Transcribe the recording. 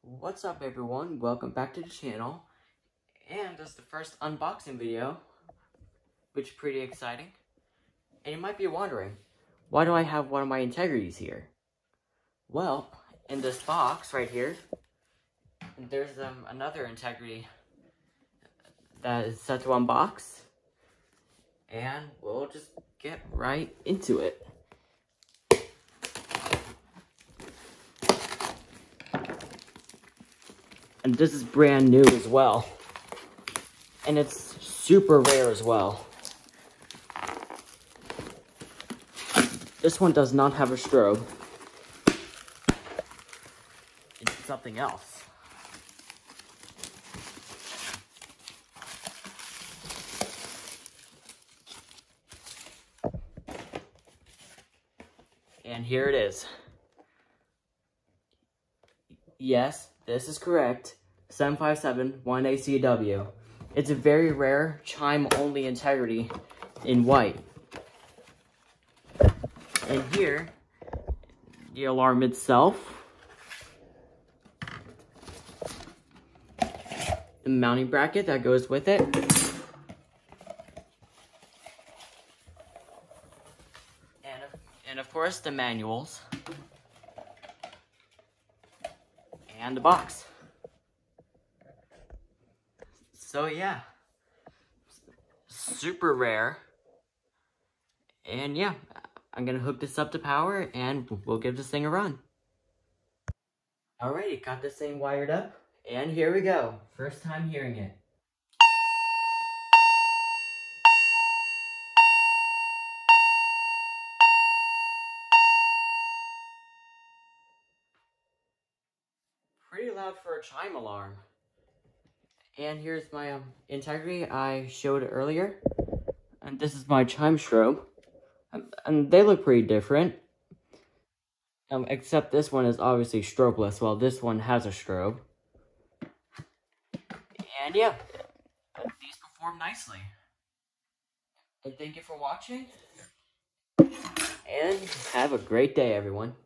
What's up everyone, welcome back to the channel, and this is the first unboxing video, which is pretty exciting. And you might be wondering, why do I have one of my integrities here? Well, in this box right here, there's another integrity that is set to unbox, and we'll just get right into it. And this is brand new as well. And it's super rare as well. This one does not have a strobe. It's something else. And here it is. Yes, this is correct. 757-1ACW. It's a very rare Chime only integrity in white. And here, the alarm itself, the mounting bracket that goes with it, and of course the manuals, and the box. So yeah, super rare. And yeah, I'm gonna hook this up to power and we'll give this thing a run. Alrighty, got this thing wired up, and here we go. First time hearing it. Pretty loud for a Chime alarm. And here's my integrity I showed earlier. And this is my Chime strobe. And they look pretty different. Except this one is obviously strobeless, while this one has a strobe. And yeah, these perform nicely. And thank you for watching. And have a great day, everyone.